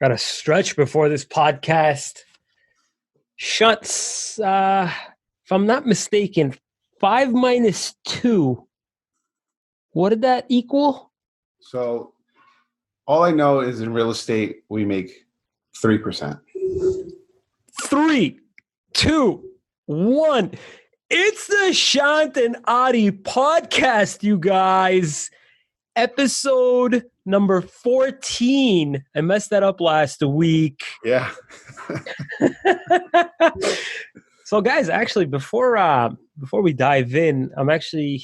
Got to stretch before this podcast. Shuts, if I'm not mistaken, 5 minus 2. What did that equal? So all I know is in real estate, we make 3%. 3, 2, 1. It's the Shant and Ari podcast, you guys. Episode number 14. I messed that up last week. Yeah. So, guys, actually, before we dive in, I'm going to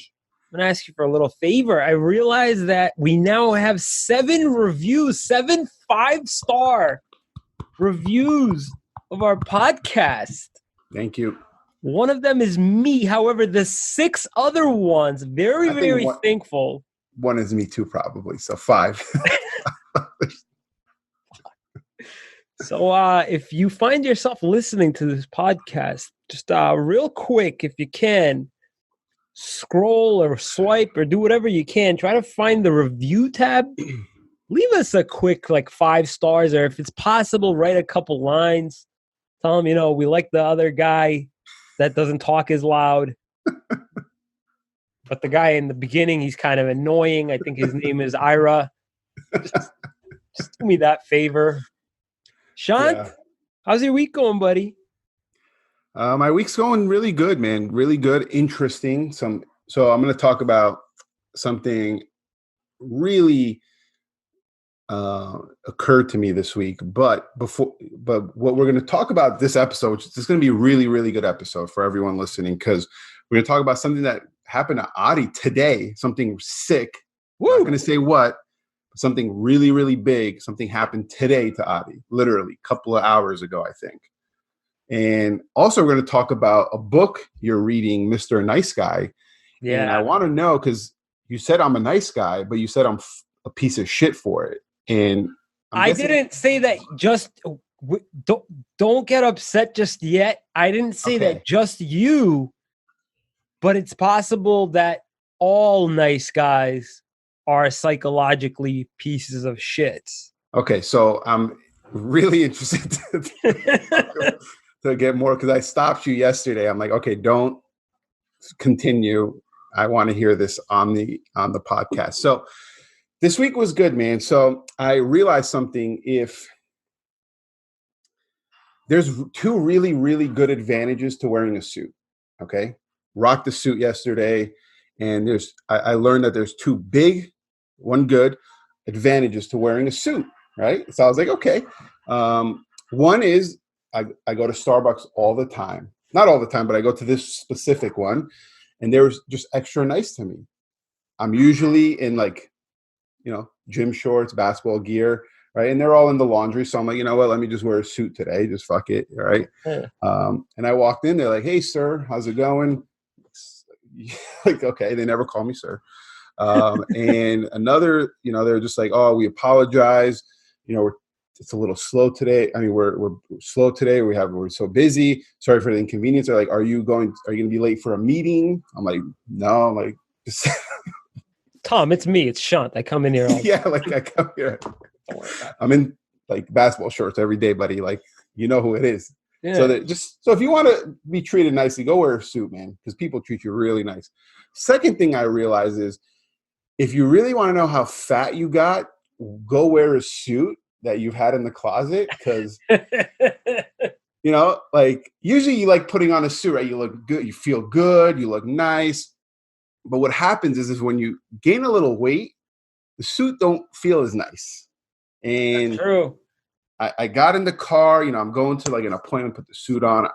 ask you for a little favor. I realize that we now have 7 reviews, 7 5-star reviews of our podcast. Thank you. One of them is me. However, the 6 other ones, very thankful. One is me too, probably. So 5. So if you find yourself listening to this podcast, just real quick, if you can, scroll or swipe or do whatever you can. Try to find the review tab. Leave us a quick 5 stars, or if it's possible, write a couple lines. Tell them, we like the other guy that doesn't talk as loud. But the guy in the beginning, he's kind of annoying. I think his name is Ira. Just do me that favor. Shant, How's your week going, buddy? My week's going really good, man. Really good, interesting. So I'm going to talk about something really occurred to me this week. But what we're going to talk about this episode, which is going to be a really, really good episode for everyone listening, because we're going to talk about something that happened to Ari today, something sick. Woo! I'm not going to say what, but something really, really big. Something happened today to Ari, literally a couple of hours ago, I think. And also we're going to talk about a book you're reading, Mr. Nice Guy. Yeah. And I want to know, because you said I'm a nice guy, but you said I'm a piece of shit for it. And I didn't say that don't get upset just yet. I didn't say that just you, but it's possible that all nice guys are psychologically pieces of shit. Okay, so I'm really interested to get more, because I stopped you yesterday. I'm like, okay, don't continue. I want to hear this on the podcast. So this week was good, man. So I realized something. If there's 2 really, really good advantages to wearing a suit, okay? Rocked the suit yesterday, and I learned that there's 2 big, 1 good advantages to wearing a suit, right? So I was like, okay. One is I go to Starbucks all the time. Not all the time, but I go to this specific one, and they're just extra nice to me. I'm usually in gym shorts, basketball gear, right? And they're all in the laundry. So I'm like, you know what? Let me just wear a suit today. Just fuck it, right? Yeah. And I walked in. They're like, hey, sir, how's it going? Like, okay. They never call me sir. And another, they're just like, oh, we apologize. It's a little slow today. I mean, we're slow today. We're so busy. Sorry for the inconvenience. They're like, are you going to be late for a meeting? I'm like, no. I'm like, Tom, it's me. It's Shant. I come in here. Yeah, I come here. I'm in basketball shorts every day, buddy. You know who it is. Yeah. So if you want to be treated nicely, go wear a suit, man, because people treat you really nice. Second thing I realize is, if you really want to know how fat you got, go wear a suit that you've had in the closet, because usually you like putting on a suit, right? You look good, you feel good, you look nice. But what happens is when you gain a little weight, the suit don't feel as nice. And that's true. I got in the car, I'm going to an appointment, put the suit on.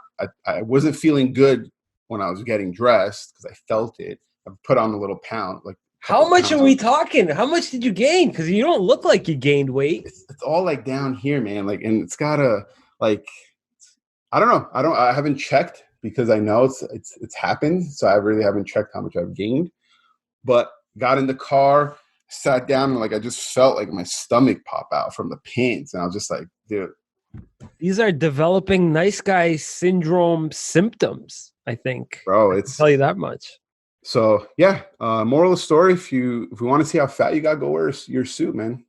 I wasn't feeling good when I was getting dressed, because I felt it. I put on a little pound. How much are we talking? How much did you gain? Because you don't look like you gained weight. It's all down here, man. And it's gotta I don't know. I haven't checked, because I know it's happened. So I really haven't checked how much I've gained. But got in the car, sat down, and I just felt my stomach pop out from the pants. And I was just like, dude. These are developing nice guy syndrome symptoms, I think. Bro, I can tell you that much. So yeah, moral of the story: if you want to see how fat you got, go wear your suit, man.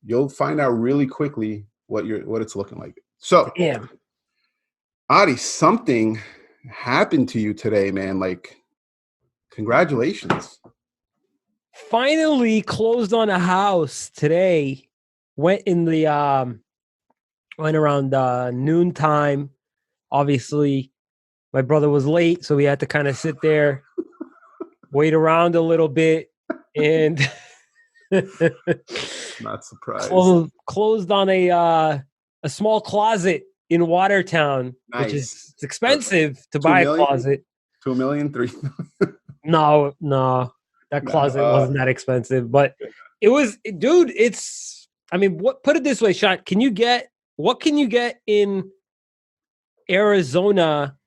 You'll find out really quickly what it's looking like. So, Damn. Adi, something happened to you today, man. Like, congratulations. Finally closed on a house today. Went in the went around noontime. Obviously, my brother was late, so we had to kind of sit there, wait around a little bit, and Not surprised. closed on a small closet in Watertown, which is Nice. it's expensive to 2 buy a million? closet. 2 million, 3 million. No, that closet wasn't that expensive, but it was, dude. I mean, put it this way, Shant. What can you get in Arizona,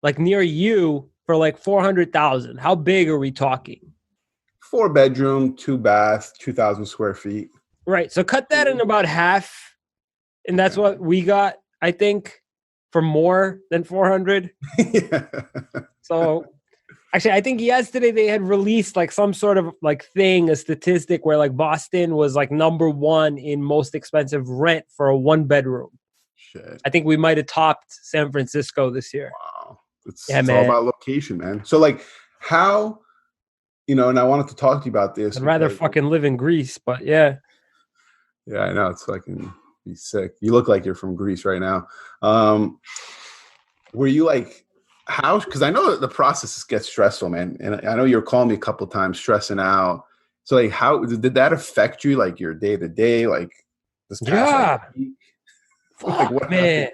like near you, for like 400,000? How big are we talking? 4-bedroom, 2-bath, 2,000 square feet. Right. So cut that in about half, and that's what we got, I think, for more than 400. Yeah. So actually, I think yesterday they had released like some sort of like a statistic where like Boston was like number one in most expensive rent for a 1-bedroom. Shit. I think we might have topped San Francisco this year. Wow. It's all about location, man. So like how, and I wanted to talk to you about this. I'd rather fucking live in Greece, but yeah. Yeah, I know. It's fucking be sick. You look like you're from Greece right now. Were you like, how? Because I know the process gets stressful, man. And I know you're calling me a couple times, stressing out. So like, how did that affect you? Like your day to day, like this past week? Fuck, like, man.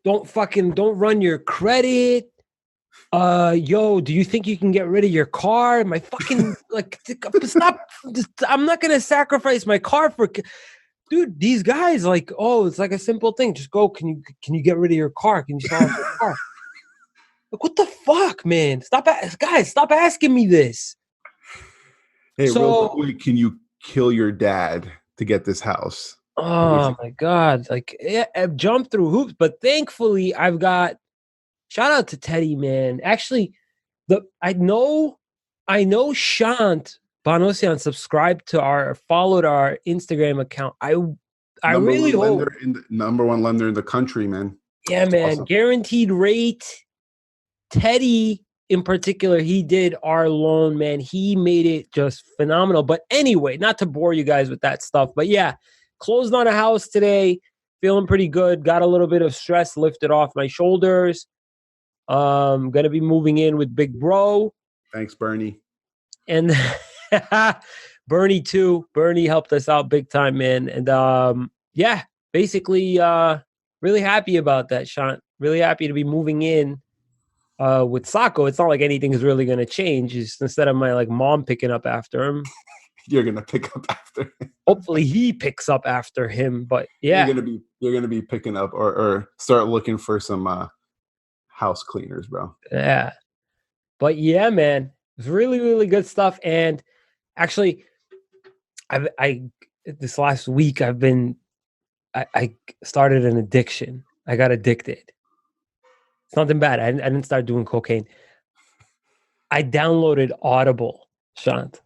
Don't run your credit. Yo, do you think you can get rid of your car? My fucking stop. I'm not gonna sacrifice my car for. Dude, these guys like, oh, it's like a simple thing. Just go. Can you get rid of your car? Can you sell your car? Like, what the fuck, man? Stop asking me this. Hey, real quick, can you kill your dad to get this house? Oh my God. Like, I've jumped through hoops, but thankfully I've got, shout out to Teddy, man. Actually, I know Shant Banosian followed our Instagram account. I really hope. Number one lender in the country, man. Yeah, that's man. Awesome. Guaranteed rate. Teddy, in particular, he did our loan, man. He made it just phenomenal. But anyway, not to bore you guys with that stuff, but yeah, closed on a house today. Feeling pretty good. Got a little bit of stress lifted off my shoulders. Gonna be moving in with Big Bro. Thanks, Bernie. And Bernie too. Bernie helped us out big time, man. And yeah, basically really happy about that, Shant. Really happy to be moving in with Sacco. It's not like anything is really gonna change. It's instead of my like mom picking up after him, you're gonna pick up after him. Hopefully he picks up after him. But yeah. You're gonna be picking up or start looking for some house cleaners, bro. Yeah. But yeah, man. It's really, really good stuff. And actually, I this last week I started an addiction. I got addicted. It's nothing bad. I didn't start doing cocaine. I downloaded Audible, Shant.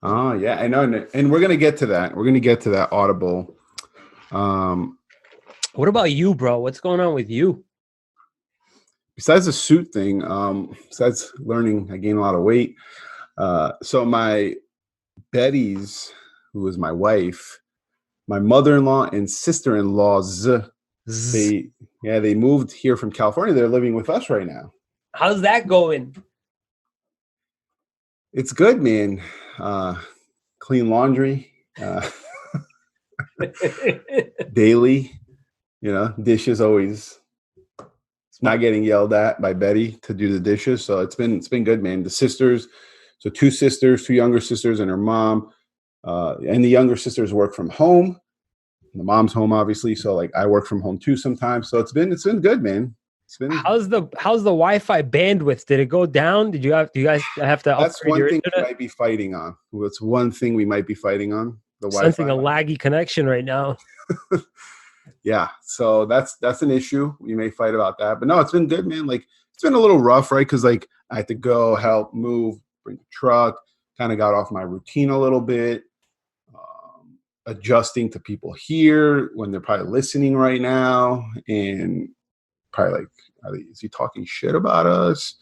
Oh yeah, I know, and we're gonna get to that. We're gonna get to that Audible. What about you, bro? What's going on with you? Besides the suit thing, besides learning, I gained a lot of weight. So my Betty's, who is my wife, my mother-in-law and sister-in-law's, they moved here from California. They're living with us right now. How's that going? It's good, man. Clean laundry, daily, dishes always. It's not getting yelled at by Betty to do the dishes. So it's been good, man. The sisters, so 2 sisters, 2 younger sisters and her mom, and the younger sisters work from home. The mom's home, obviously. So like I work from home too sometimes. So it's been good, man. How's the Wi-Fi bandwidth? Did it go down? Do you guys have to That's upgrade one your thing internet? we might be fighting on. That's one thing we might be fighting on. The Sensing Wi-Fi. a laggy connection right now. Yeah, so that's an issue. We may fight about that, but no, it's been good, man. Like it's been a little rough, right? Because like I had to go help move, bring the truck. Kind of got off my routine a little bit. adjusting to people here when they're probably listening right now and probably like, is he talking shit about us?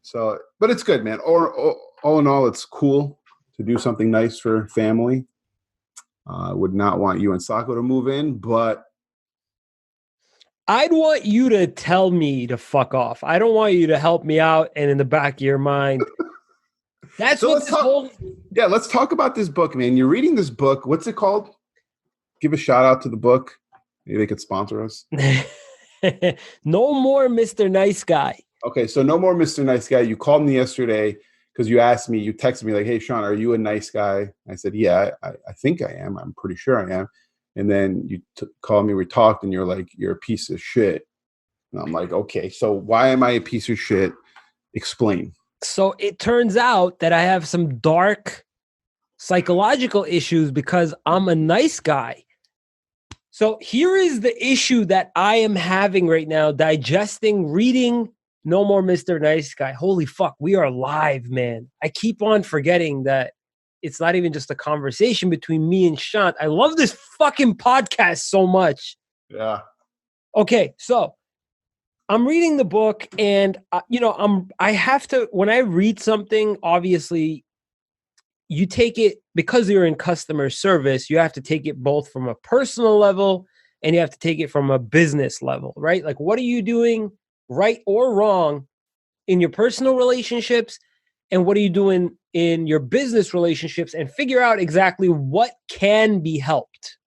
So, but it's good, man. Or all in all, it's cool to do something nice for family. I would not want you and Sako to move in, but I'd want you to tell me to fuck off. I don't want you to help me out and in the back of your mind. That's so what this whole... Yeah, let's talk about this book, man. You're reading this book. What's it called? Give a shout out to the book. Maybe they could sponsor us. No More Mr. Nice Guy. Okay, so No More Mr. Nice Guy. You called me yesterday because you texted me like, hey, Sean, are you a nice guy? I said, yeah, I think I am. I'm pretty sure I am. And then you called me, we talked, and you're like, you're a piece of shit. And I'm like, okay, so why am I a piece of shit? Explain. So it turns out that I have some dark psychological issues because I'm a nice guy. So here is the issue that I am having right now, reading No More Mr. Nice Guy. Holy fuck, we are live, man. I keep on forgetting that it's not even just a conversation between me and Shant. I love this fucking podcast so much. Yeah. Okay, so I'm reading the book and, I have to, when I read something, obviously, you take it, because you're in customer service, you have to take it both from a personal level and you have to take it from a business level, right? Like, what are you doing right or wrong in your personal relationships? And what are you doing in your business relationships, and figure out exactly what can be helped,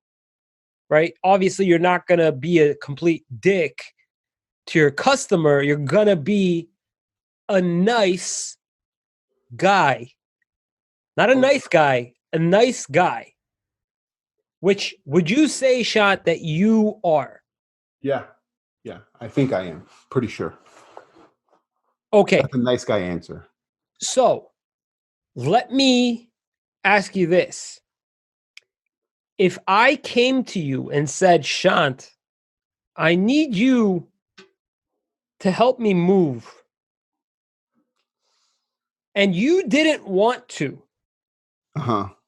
right? Obviously, you're not going to be a complete dick to your customer. You're going to be a nice guy. Not a nice guy, a nice guy. Which would you say, Shant, that you are? Yeah. Yeah. I think I am. Pretty sure. Okay. That's a nice guy answer. So let me ask you this. If I came to you and said, Shant, I need you to help me move, and you didn't want to,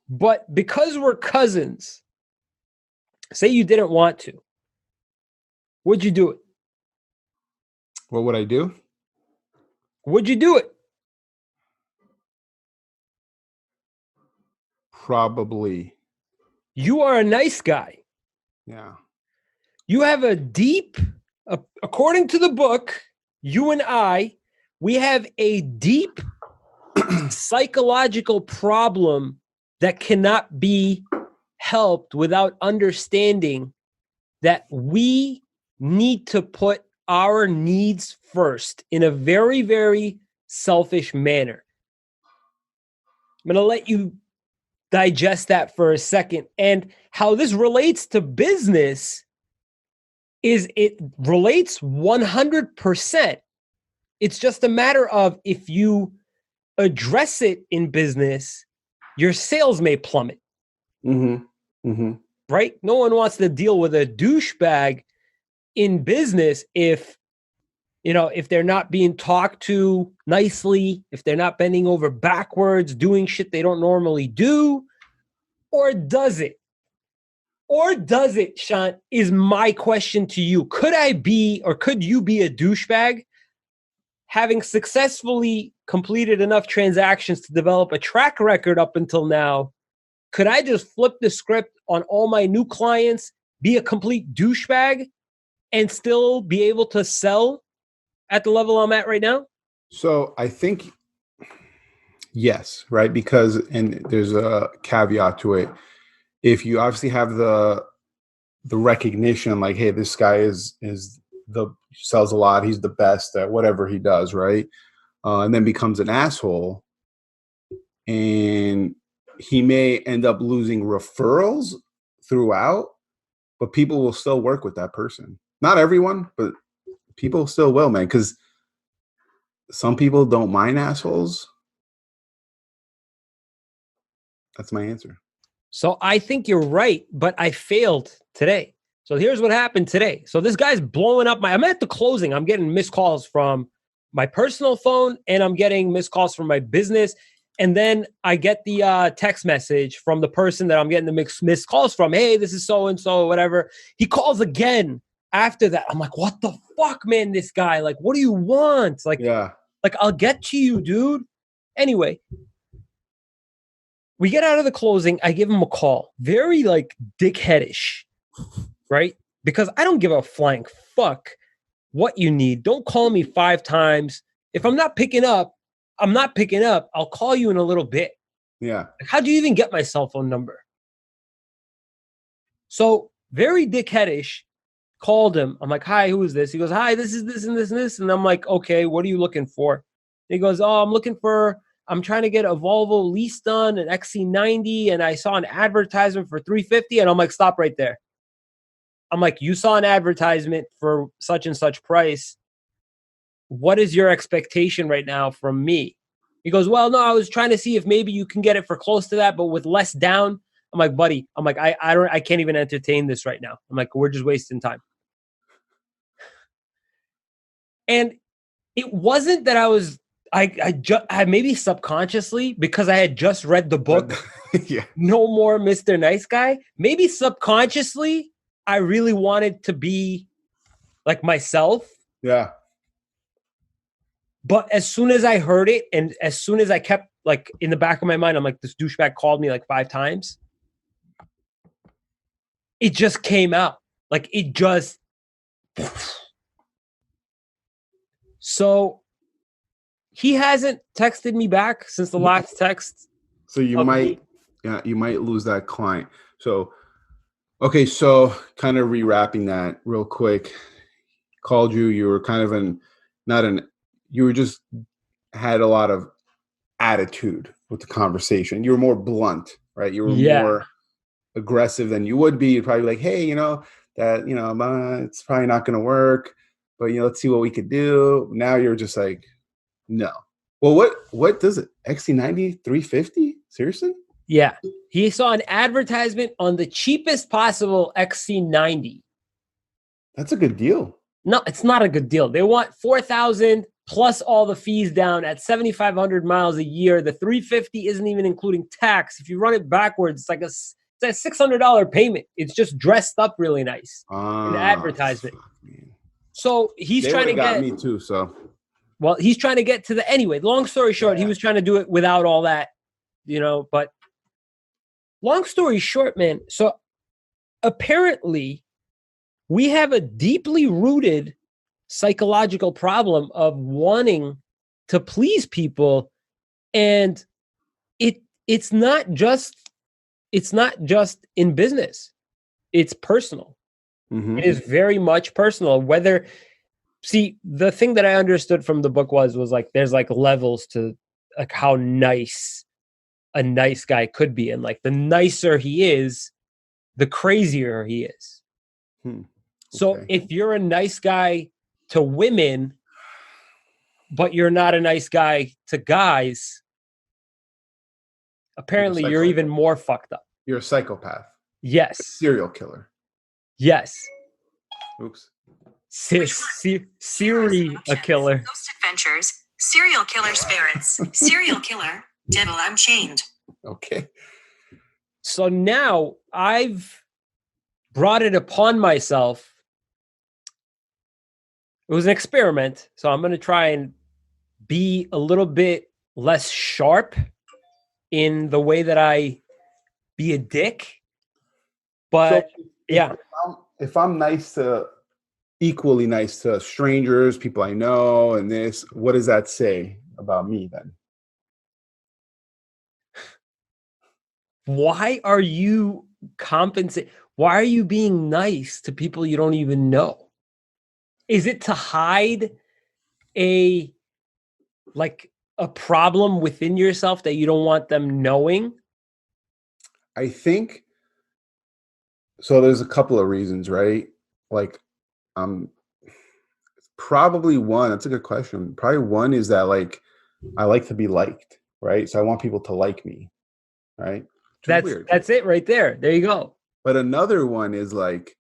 but because we're cousins, say you didn't want to, would you do it? What would I do? Would you do it? Probably. You are a nice guy. Yeah. You have a deep, according to the book, you and we have a deep psychological problem that cannot be helped without understanding that we need to put our needs first in a very, very selfish manner. I'm going to let you digest that for a second. And how this relates to business is it relates 100%. It's just a matter of, if you address it in business, your sales may plummet. Mm-hmm. Mm-hmm. Right? No one wants to deal with a douchebag in business if they're not being talked to nicely, if they're not bending over backwards, doing shit they don't normally do. Or does it? Or does it, Shant, is my question to you. Could you be a douchebag having successfully completed enough transactions to develop a track record up until now? Could I just flip the script on all my new clients, be a complete douchebag, and still be able to sell at the level I'm at right now? So I think yes, right? Because, and there's a caveat to it. If you obviously have the recognition, like, hey, this guy sells a lot, he's the best at whatever he does, right? And then becomes an asshole, and he may end up losing referrals throughout, but people will still work with that person. Not everyone, but people still will, man, because some people don't mind assholes. That's my answer. So I think you're right, but I failed today. So here's what happened today. So this guy's blowing up I'm at the closing. I'm getting missed calls from my personal phone, and I'm getting missed calls from my business. And then I get the text message from the person that I'm getting the missed calls from. Hey, this is so-and-so, whatever. He calls again after that. I'm like, what the fuck, man, this guy? Like, what do you want? Like, I'll get to you, dude. Anyway, we get out of the closing. I give him a call. Very, like, dickheadish, right? Because I don't give a flying fuck what you need. Don't call me 5 times. If I'm not picking up, I'm not picking up. I'll call you in a little bit. Yeah. Like, how do you even get my cell phone number? So, very dickheadish, called him. I'm like, hi, who is this? He goes, hi, this is this and this and this. And I'm like, okay, what are you looking for? He goes, oh, I'm trying to get a Volvo lease done, an XC90, and I saw an advertisement for $350. And I'm like, stop right there. I'm like, you saw an advertisement for such and such price. What is your expectation right now from me? He goes, well, no, I was trying to see if maybe you can get it for close to that, but with less down. I'm like, buddy, I can't even entertain this right now. I'm like, we're just wasting time. And it wasn't that I maybe subconsciously, because I had just read the book, No More Mr. Nice Guy, maybe subconsciously, I really wanted to be like myself. Yeah. But as soon as I heard it, and as soon as I kept like in the back of my mind, I'm like, this douchebag called me like 5 times. It just came out. Like it just. So he hasn't texted me back since the last text. So you might lose that client. So, okay. So kind of rewrapping that real quick, called you, you were kind of you were just had a lot of attitude with the conversation. You were more blunt, right? You were more aggressive than you would be. You'd probably be like, hey, it's probably not going to work, but let's see what we could do. Now you're just like, no. Well, what does it? XC90 350? Seriously? Yeah. He saw an advertisement on the cheapest possible XC90. That's a good deal. No, it's not a good deal. They want $4,000 plus all the fees down at 7,500 miles a year. The 350 isn't even including tax. If you run it backwards, it's like a $600 payment. It's just dressed up really nice in the advertisement. So he's trying to get me too. So, well, he's trying to get to the anyway. Long story short, he was trying to do it without all that, But long story short, man. So apparently, we have a deeply rooted psychological problem of wanting to please people, and it's not just in business. It's personal. Mm-hmm. It is very much personal. The thing that I understood from the book was like there's like levels to like how nice a nice guy could be, and like the nicer he is, the crazier he is. So if you're a nice guy to women, but you're not a nice guy to guys, apparently you're even more fucked up. You're a psychopath. Yes. A serial killer. Yes. Oops. Siri, a killer. Ghost Adventures, Serial Killer Spirits, Serial Killer, Devil Unchained. Okay. So now I've brought it upon myself. It was an experiment, so I'm going to try and be a little bit less sharp in the way that I be a dick. But if I'm equally nice to strangers, people I know, and this, what does that say about me then? Why are you Why are you being nice to people you don't even know? Is it to hide a problem within yourself that you don't want them knowing? I think so. There's a couple of reasons, right? Like, probably one. That's a good question. Probably one is that like I like to be liked, right? So I want people to like me, right? That's it right there. There you go. But another one is like,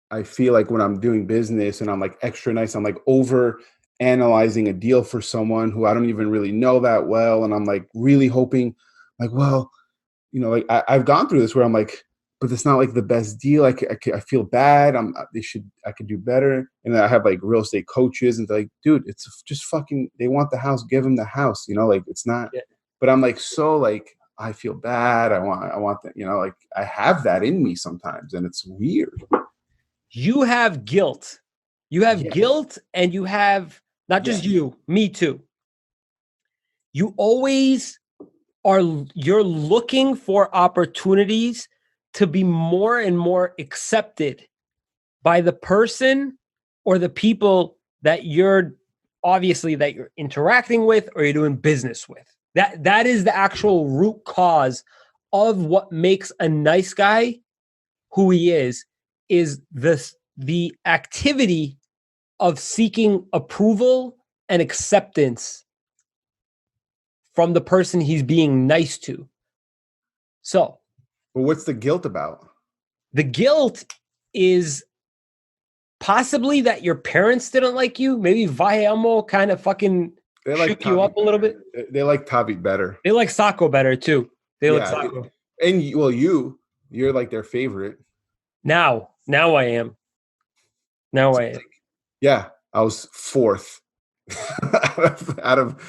I feel like when I'm doing business and I'm like extra nice, I'm like over analyzing a deal for someone who I don't even really know that well. And I'm like really hoping like, well, like I've gone through this where I'm like, but it's not like the best deal. I feel bad. I could do better. And then I have like real estate coaches and they're like, dude, it's just fucking, they want the house, give them the house, like it's not, but I'm like, so like, I feel bad. I want that, like I have that in me sometimes and it's weird. You have guilt. You have guilt and you have not just you, me too. You always you're looking for opportunities to be more and more accepted by the person or the people that you're interacting with or you're doing business with. That is the actual root cause of what makes a nice guy who he is the activity of seeking approval and acceptance from the person he's being nice to. So, well, what's the guilt about? The guilt is possibly that your parents didn't like you. Maybe Vayamo kind of fucking shook you up a little bit. They like Tavi better. They like Sako better too. They like Sako. And well, you're like their favorite. Now I am. Yeah, I was fourth. out of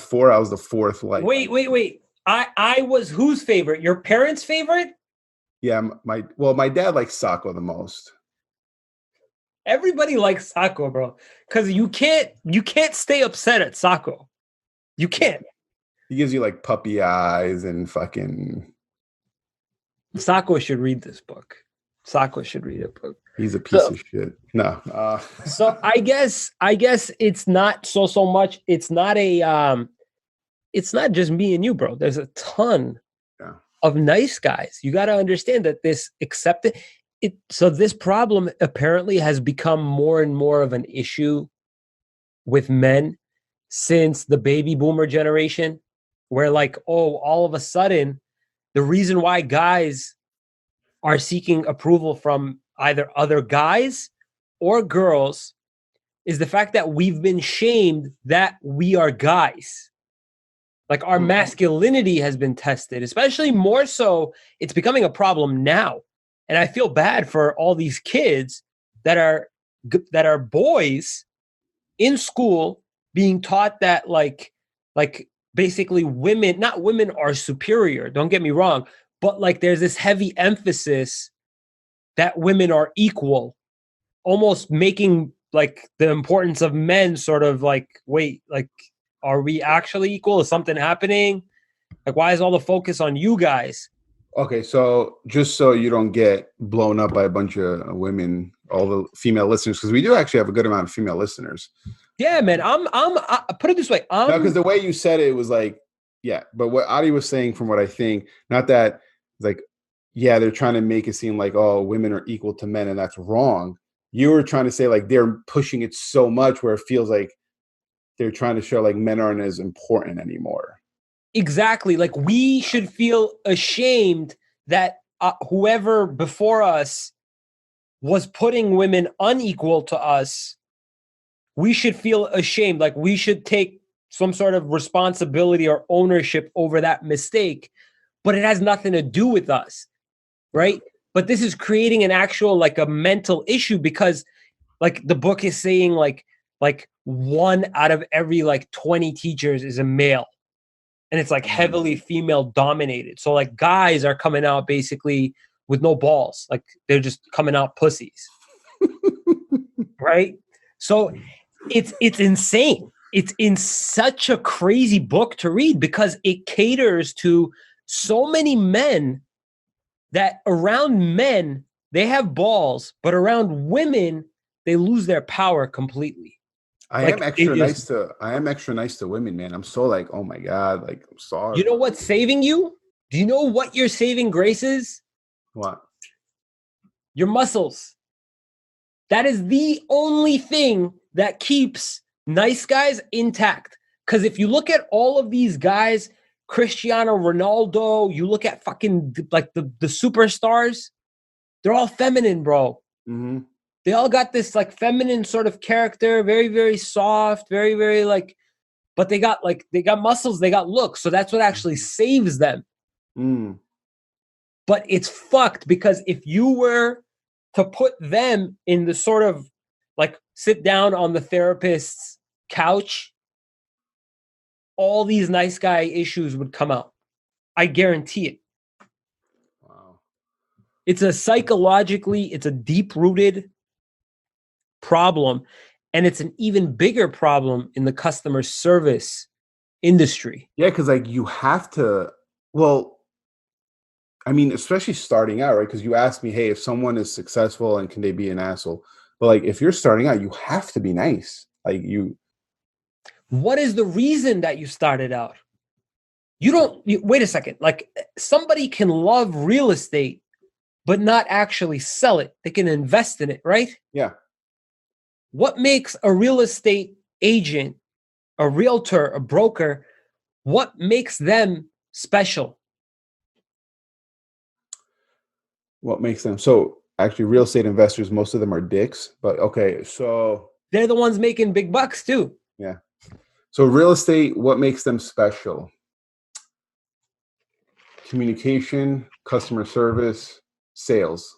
4, I was the fourth. Like, wait. I was whose favorite? Your parents' favorite? Yeah, my dad likes Sako the most. Everybody likes Sako, bro, because you can't stay upset at Sako. You can't. He gives you like puppy eyes and fucking. Sako should read this book. Sako should read a book. He's a piece of shit. No. So I guess it's not so much. It's not it's not just me and you, bro. There's a ton of nice guys. You got to understand that this so this problem apparently has become more and more of an issue with men since the baby boomer generation, where like, all of a sudden, the reason why guys are seeking approval from either other guys or girls is the fact that we've been shamed that we are guys. Like our masculinity has been tested, especially more so. It's becoming a problem now. And I feel bad for all these kids that are boys in school being taught that like basically not women are superior. Don't get me wrong. But like there's this heavy emphasis that women are equal, almost making like the importance of men sort of like, wait, like, are we actually equal? Is something happening? Like, why is all the focus on you guys? Okay, so just so you don't get blown up by a bunch of women, all the female listeners, because we do actually have a good amount of female listeners. Yeah, man. I put it this way. Because the way you said it was like, yeah. But what Ari was saying, from what I think, not that like, yeah, they're trying to make it seem like, oh, women are equal to men, and that's wrong. You were trying to say like they're pushing it so much where it feels like they're trying to show like men aren't as important anymore. Exactly. Like we should feel ashamed that whoever before us was putting women unequal to us, we should feel ashamed. Like we should take some sort of responsibility or ownership over that mistake, but it has nothing to do with us, right? But this is creating an actual like a mental issue because like the book is saying like 1 out of every like 20 teachers is a male. And it's like heavily female dominated. So like guys are coming out basically with no balls. Like they're just coming out pussies. Right? So it's insane. It's in such a crazy book to read because it caters to so many men that around men, they have balls, but around women, they lose their power completely. I am extra nice to women, man. I'm so like, oh my God, like I'm sorry. You know what's saving you? Do you know what your saving grace is? What? Your muscles. That is the only thing that keeps nice guys intact. Because if you look at all of these guys, Cristiano Ronaldo, you look at fucking like the superstars, they're all feminine, bro. Mm-hmm. They all got this like feminine sort of character, very, very soft, very, very like, but they got muscles, they got looks. So that's what actually saves them. Mm. But it's fucked because if you were to put them in the sort of like sit down on the therapist's couch, all these nice guy issues would come out. I guarantee it. Wow. It's a deep-rooted problem, and it's an even bigger problem in the customer service industry. Yeah, because like you have to, well, I mean, especially starting out, right? Because you asked me, hey, if someone is successful and can they be an asshole? But like if you're starting out, you have to be nice. Like you. What is the reason that you started out? Wait a second. Like somebody can love real estate, but not actually sell it. They can invest in it, right? Yeah. What makes a real estate agent, a realtor, a broker, what makes them special? What makes them so actually real estate investors, most of them are dicks, but okay, so They're the ones making big bucks too. yeah. So real estate, what makes them special? Communication, customer service, sales.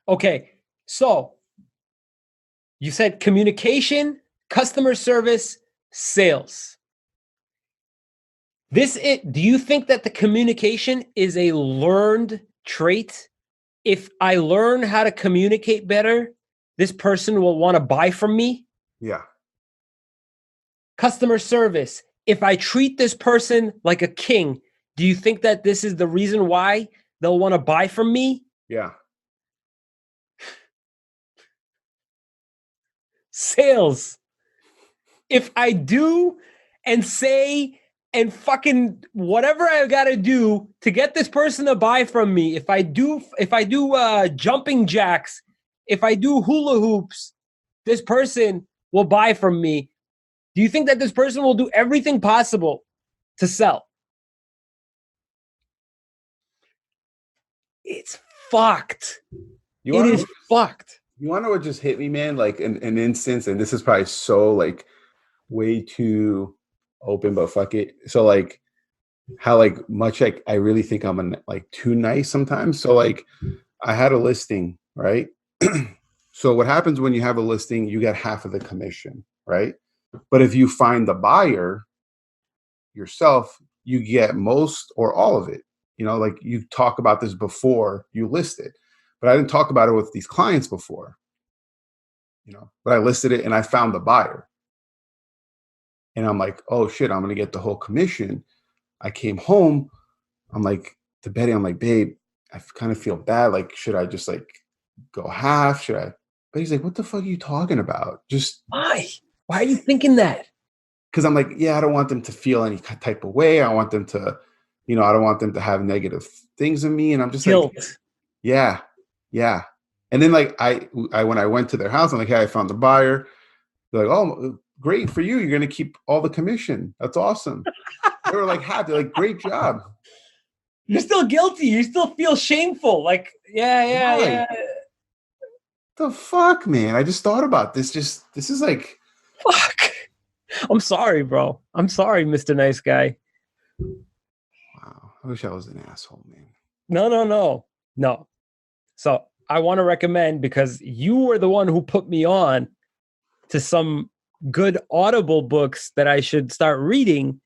Okay, so you said communication, customer service, sales. Do you think that the communication is a learned trait? If I learn how to communicate better, this person will want to buy from me. Yeah. Customer service. If I treat this person like a king, do you think that this is the reason why they'll want to buy from me? Yeah. Sales. If I do and say and fucking whatever I got to do to get this person to buy from me, if I do jumping jacks, if I do hula hoops, this person will buy from me. Do you think that this person will do everything possible to sell? It's fucked. It is fucked. You want to know what just hit me, man? Like an instance, and this is probably so like way too open, but fuck it. So like how like much like I really think I'm like too nice sometimes. So like I had a listing, right? So what happens when you have a listing, you get half of the commission, right? But if you find the buyer yourself, you get most or all of it. You know, like you talk about this before you list it. But I didn't talk about it with these clients before. You know, but I listed it and I found the buyer. And I'm like, oh shit, I'm gonna get the whole commission. I came home, I'm like to Betty, I'm like, babe, I kind of feel bad. Like, should I just like go half? Should I? But he's like, what the fuck are you talking about? Just Why? Why are you thinking that? because I'm like, yeah, I don't want them to feel any type of way. I want them to, you know, I don't want them to have negative things in me. And I'm just Guilt. like, yeah, yeah. And then like I when I went to their house, I'm like, hey, I found the buyer. They're like, oh, great for you. You're gonna keep all the commission. That's awesome. They were like happy, like, great job. You're still guilty. You still feel shameful. Like, Why? yeah. The fuck, man. I just thought about this. This is like, Fuck. I'm sorry, bro. I'm sorry, Mr. Nice Guy. wow. I wish I was an asshole, man. No. So I want to recommend, because you were the one who put me on to some good Audible books that I should start reading.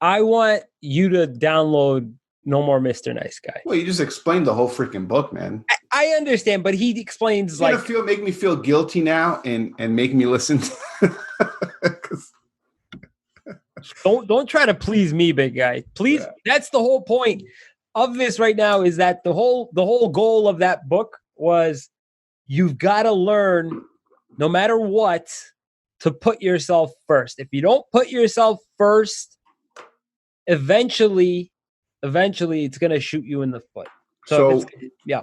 I want you to download No More Mr. Nice Guy. Well, you just explained the whole freaking book, man. I understand, but he explains You're like gonna make me feel guilty now and make me listen to don't try to please me, big guy. Please, That's the whole point of this right now, is that the whole goal of that book was you've got to learn, no matter what, to put yourself first. If you don't put yourself first, eventually it's going to shoot you in the foot. So yeah.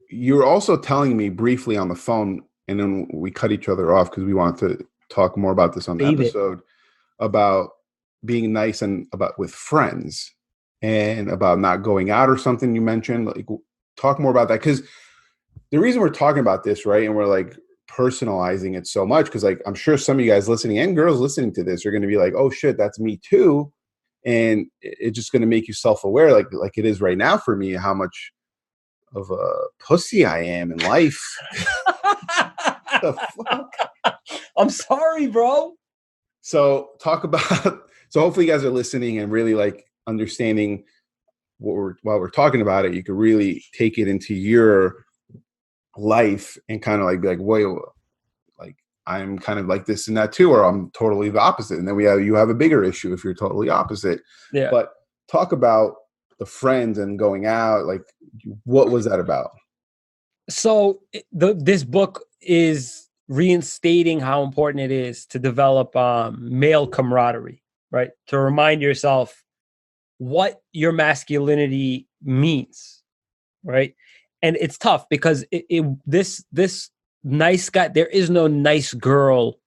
You're also telling me briefly on the phone, and then we cut each other off because we wanted to talk more about this on the episode, about being nice and about with friends and about not going out or something you mentioned. Like, talk more about that, because the reason we're talking about this, right, and we're like personalizing it so much, because like I'm sure some of you guys listening and girls listening to this are going to be like, oh shit, that's me too, and it's just going to make you self-aware, like it is right now for me, how much of a pussy I am in life. The fuck? I'm sorry, bro. So talk about. So hopefully you guys are listening and really like understanding while we're talking about it. You could really take it into your life and kind of like be like, wait, like I'm kind of like this and that too, or I'm totally the opposite. And then you have a bigger issue if you're totally opposite. Yeah. But talk about the friends and going out. Like, what was that about? So this book is reinstating how important it is to develop male camaraderie, right? To remind yourself what your masculinity means, right? And it's tough because this nice guy, there is no nice girl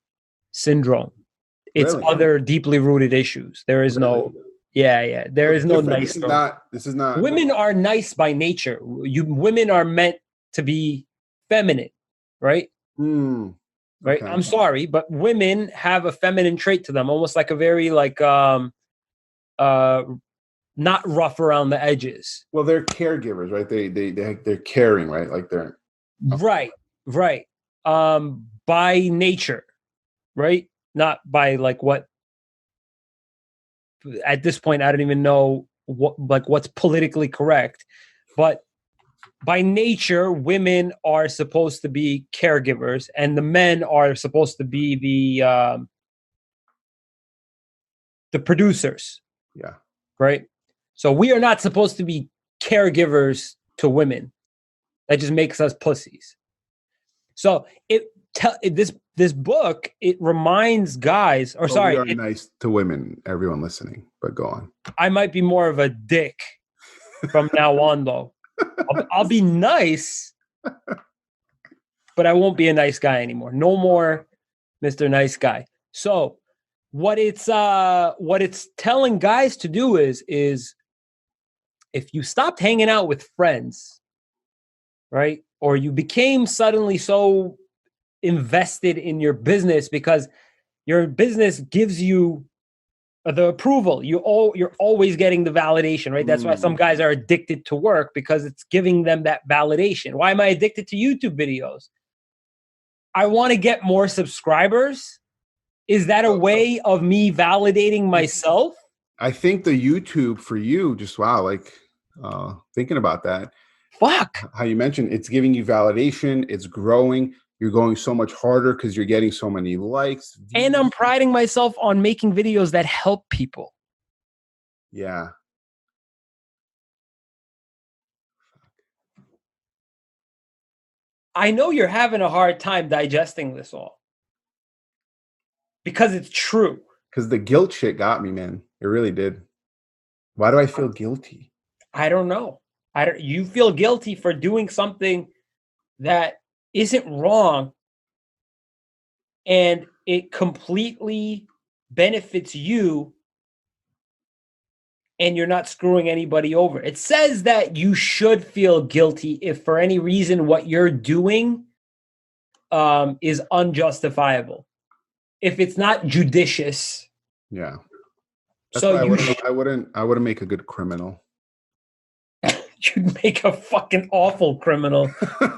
syndrome. It's Really? other deeply rooted issues. There is no, yeah. There is no nice girl. This is not. Women are nice by nature. Women are meant to be feminine, right? Right. Okay. I'm sorry, but women have a feminine trait to them, almost like a very like not rough around the edges. Well, they're caregivers, right? They're caring, right? Like they're right. By nature, right? Not by like what. At this point, I don't even know what's politically correct, but by nature, women are supposed to be caregivers, and the men are supposed to be the producers. Yeah. Right. So we are not supposed to be caregivers to women. That just makes us pussies. So this book, it reminds guys, or we are nice to women, everyone listening, but go on. I might be more of a dick from now on, though. I'll be nice, but I won't be a nice guy anymore. No more Mr. Nice Guy. So what it's telling guys to do is if you stopped hanging out with friends, right? Or you became suddenly so invested in your business because your business gives you the approval. You're always getting the validation, right? That's why some guys are addicted to work, because it's giving them that validation. Why am I addicted to YouTube videos? I want to get more subscribers. Is that a way of me validating myself? I think the YouTube for you, just wow, like thinking about that. Fuck. How you mentioned it's giving you validation, it's growing. You're going so much harder because you're getting so many likes. Views. And I'm priding myself on making videos that help people. Yeah. I know you're having a hard time digesting this all. Because it's true. Because the guilt shit got me, man. It really did. Why do I feel guilty? I don't know. You feel guilty for doing something that isn't wrong, and it completely benefits you, and you're not screwing anybody over. It says that you should feel guilty if for any reason what you're doing is unjustifiable. If it's not judicious. Yeah. That's so why I wouldn't make a good criminal. You'd make a fucking awful criminal.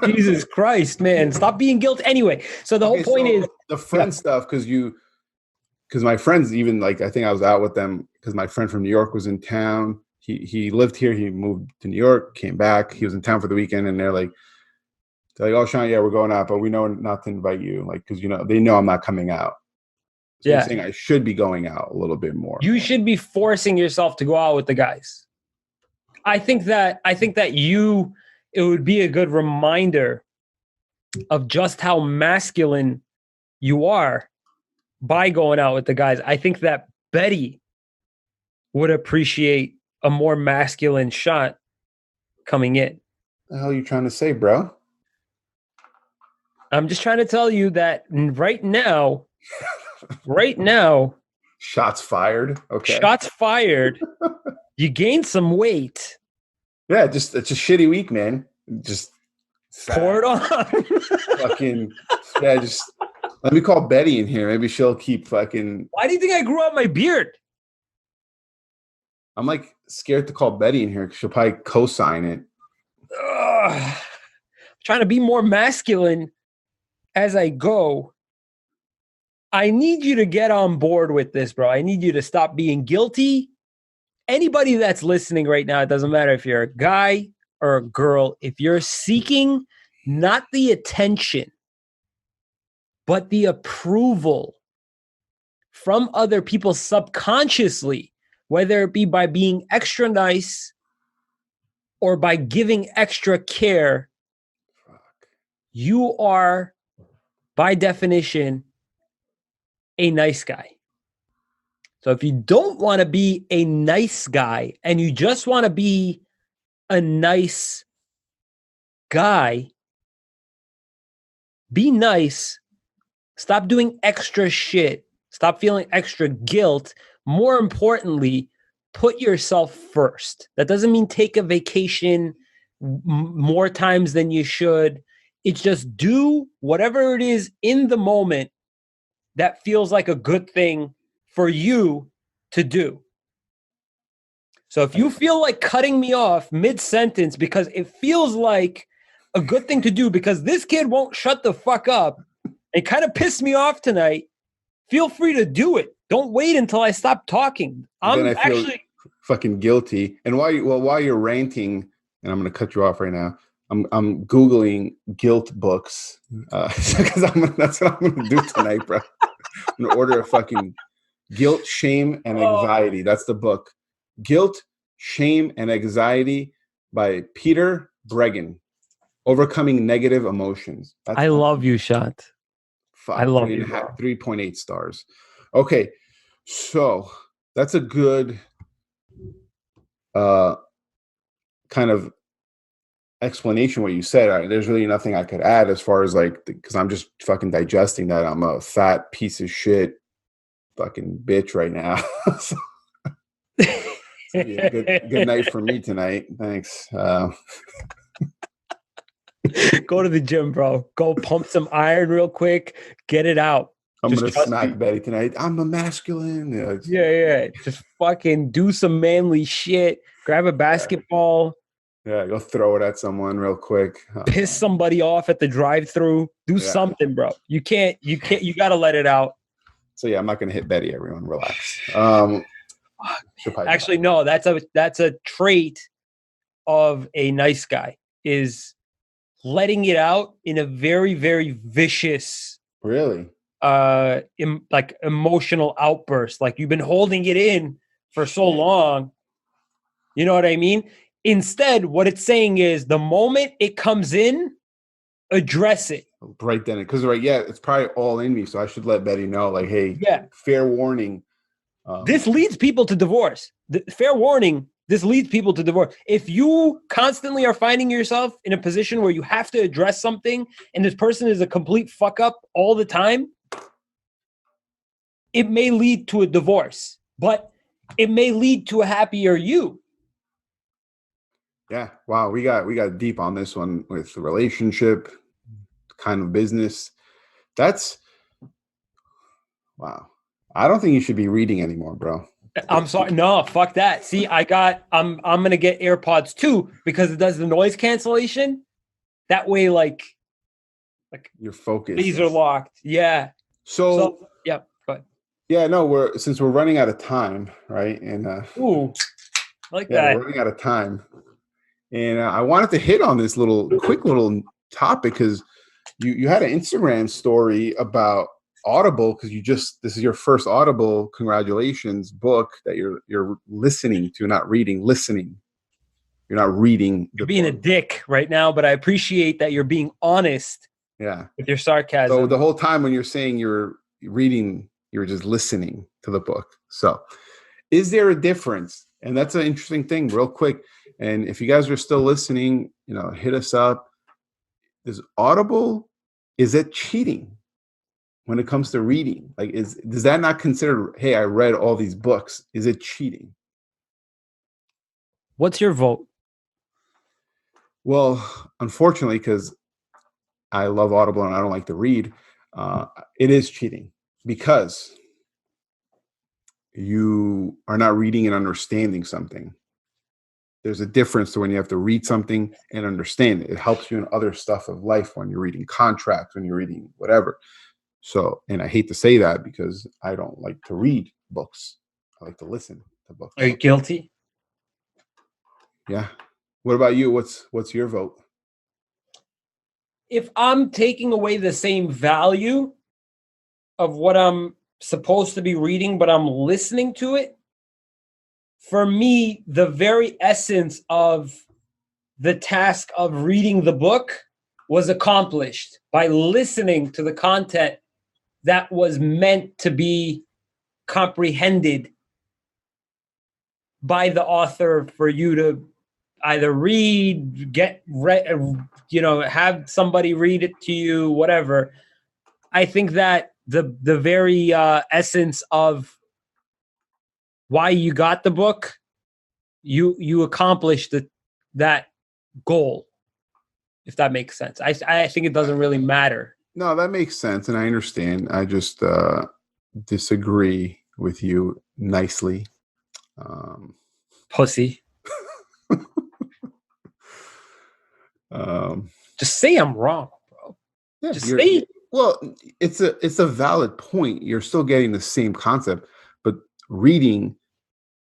Jesus Christ, man. Stop being guilty. Anyway, so the whole point is the friend stuff, because my friends, even like, I think I was out with them because my friend from New York was in town. He lived here. He moved to New York, came back. He was in town for the weekend, and they're like, oh, Sean, yeah, we're going out, but we know not to invite you. Like, because, they know I'm not coming out. So you're saying I should be going out a little bit more. You should be forcing yourself to go out with the guys. I think that it would be a good reminder of just how masculine you are by going out with the guys. I think that Betty would appreciate a more masculine shot coming in. What the hell are you trying to say, bro? I'm just trying to tell you that right now, shots fired. Okay. Shots fired. You gained some weight. Yeah, it's a shitty week, man. Just Pour it on. Fucking yeah, just let me call Betty in here. Maybe she'll keep fucking. Why do you think I grew out my beard? I'm like scared to call Betty in here because she'll probably co-sign it. Ugh. Trying to be more masculine as I go. I need you to get on board with this, bro. I need you to stop being guilty. Anybody that's listening right now, it doesn't matter if you're a guy or a girl, if you're seeking not the attention, but the approval from other people subconsciously, whether it be by being extra nice or by giving extra care, you are, by definition, a nice guy. So if you don't want to be a nice guy and you just want to be a nice guy, be nice. Stop doing extra shit. Stop feeling extra guilt. More importantly, put yourself first. That doesn't mean take a vacation more times than you should. It's just do whatever it is in the moment that feels like a good thing for you to do. So if you feel like cutting me off mid-sentence because it feels like a good thing to do because this kid won't shut the fuck up and kind of pissed me off tonight, feel free to do it. Don't wait until I stop talking. Then I feel fucking guilty. And while you're ranting, and I'm going to cut you off right now, I'm Googling guilt books because that's what I'm going to do tonight, bro. I'm going to order a fucking Guilt, Shame, and Anxiety. That's the book. Guilt, Shame, and Anxiety by Peter Bregan. Overcoming Negative Emotions. I love you, Shant. I love you. 3.8 stars. Okay, so that's a good kind of explanation what you said. There's really nothing I could add as far as like, because I'm just fucking digesting that I'm a fat piece of shit fucking bitch right now. So, yeah, good night for me tonight. Thanks. Go to the gym, bro. Go pump some iron real quick. Get it out. I'm going to smack Betty tonight. I'm a masculine. Yeah. Just fucking do some manly shit. Grab a basketball. Yeah, go throw it at someone real quick. Piss somebody off at the drive-thru. Do something, bro. You got to let it out. So yeah, I'm not going to hit Betty, everyone. Relax. Actually, no, that's a trait of a nice guy is letting it out in a very, very vicious, really, like emotional outburst. Like you've been holding it in for so long. You know what I mean? Instead, what it's saying is the moment it comes in, address it. Right then, because it's probably all in me. So I should let Betty know, like, hey, fair warning. This leads people to divorce. Fair warning. This leads people to divorce. If you constantly are finding yourself in a position where you have to address something and this person is a complete fuck up all the time, it may lead to a divorce, but it may lead to a happier you. Yeah. Wow. We got deep on this one with the relationship kind of business. That's wow. I don't think you should be reading anymore, bro. I'm sorry. No, fuck that. See, I'm going to get AirPods too because it does the noise cancellation. That way, like your focus. These are locked. Yeah. So yeah, go ahead. Yeah, no, since we're running out of time, right? And ooh, like that. We're running out of time. And I wanted to hit on this quick little topic because you had an Instagram story about Audible because this is your first Audible, congratulations, book that you're listening to, not reading, listening. You're not reading. You're being a dick right now, but I appreciate that you're being honest. Yeah. With your sarcasm. So the whole time when you're saying you're reading, you're just listening to the book. So is there a difference? And that's an interesting thing, real quick. And if you guys are still listening, hit us up. Is Audible, is it cheating when it comes to reading? Like, does that not consider, hey, I read all these books? Is it cheating? What's your vote? Well, unfortunately, because I love Audible and I don't like to read, it is cheating because you are not reading and understanding something. There's a difference to when you have to read something and understand it. It helps you in other stuff of life when you're reading contracts, when you're reading whatever. So, and I hate to say that because I don't like to read books. I like to listen to books. Are you guilty? Yeah. What about you? What's your vote? If I'm taking away the same value of what I'm supposed to be reading, but I'm listening to it, for me, the very essence of the task of reading the book was accomplished by listening to the content that was meant to be comprehended by the author for you to either read, have somebody read it to you, whatever. I think that the very essence of why you got the book, you accomplished that goal, if that makes sense. I think it doesn't really matter. No, that makes sense, and I understand. I just disagree with you nicely. Pussy. Just say I'm wrong, bro. Yeah, Just say. well, it's a valid point. You're still getting the same concept, but reading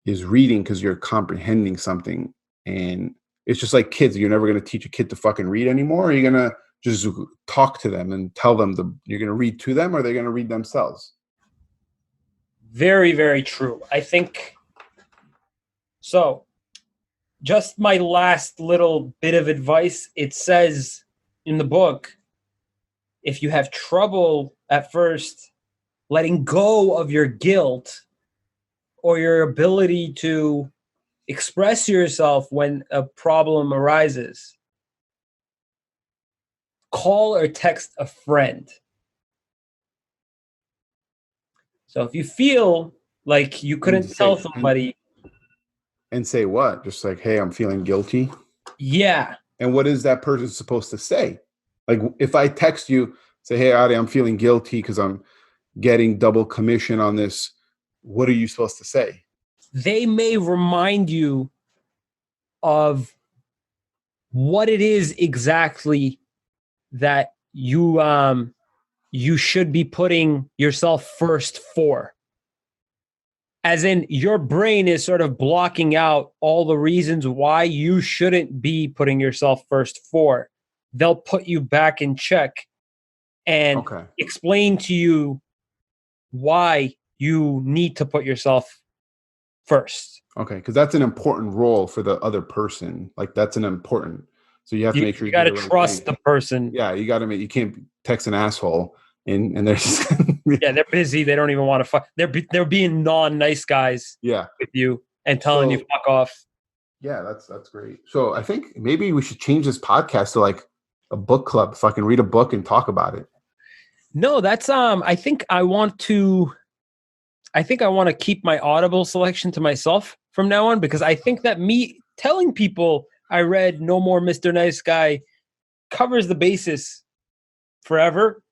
is reading because you're comprehending something, and it's just like kids. You're never going to teach a kid to fucking read anymore. Or you're going to just talk to them and tell them you're going to read to them, or they're going to read themselves. Very, very true. I think so. Just my last little bit of advice. It says in the book, if you have trouble at first letting go of your guilt or your ability to express yourself when a problem arises, call or text a friend. So if you feel like you couldn't tell somebody, and say what? Just like, hey, I'm feeling guilty. Yeah. And what is that person supposed to say? Like, if I text you, say, hey, Ari, I'm feeling guilty because I'm getting double commission on this. What are you supposed to say? They may remind you of what it is exactly that you should be putting yourself first for. As in, your brain is sort of blocking out all the reasons why you shouldn't be putting yourself first for. They'll put you back in check and explain to you why you need to put yourself first. Okay, because that's an important role for the other person. Like, that's an important. So you have to make sure you got to trust the person. Yeah, you got to you can't text an asshole and they're just yeah, they're busy. They don't even want to fuck. They're being non-nice guys. Yeah, with you and telling you fuck off. Yeah, that's great. So I think maybe we should change this podcast to like a book club. If I can read a book and talk about it. No, that's I think I want to keep my Audible selection to myself from now on, because I think that me telling people I read No More Mr. Nice Guy covers the basis forever.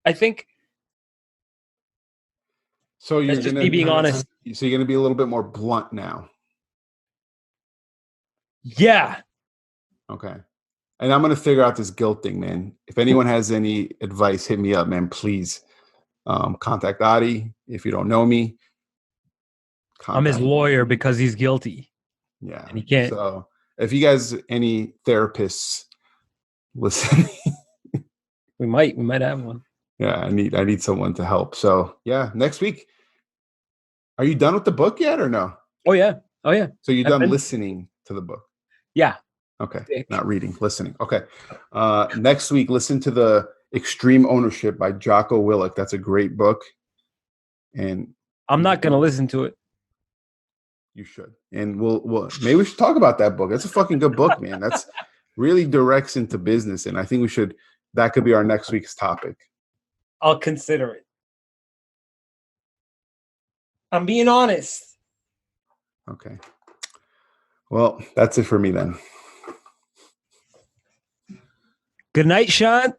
I think. So you're just me being honest. So you're going to be a little bit more blunt now. Yeah. Okay. And I'm going to figure out this guilt thing, man. If anyone has any advice, hit me up, man. Please contact Ari. If you don't know me, I'm his lawyer because he's guilty. Yeah. And he can't. So if you guys, any therapists listening, we might have one. Yeah, I need someone to help. So yeah, next week. Are you done with the book yet or no? Oh yeah. So you're done listening to the book? Yeah. Okay. Not reading, listening. Okay. Next week, listen to the Extreme Ownership by Jocko Willink. That's a great book. And I'm not going to listen to it. You should. And we'll maybe we should talk about that book. That's a fucking good book, man. That's really directs into business. And I think that could be our next week's topic. I'll consider it. I'm being honest. Okay. Well, that's it for me then. Good night, Shant.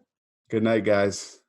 Good night, guys.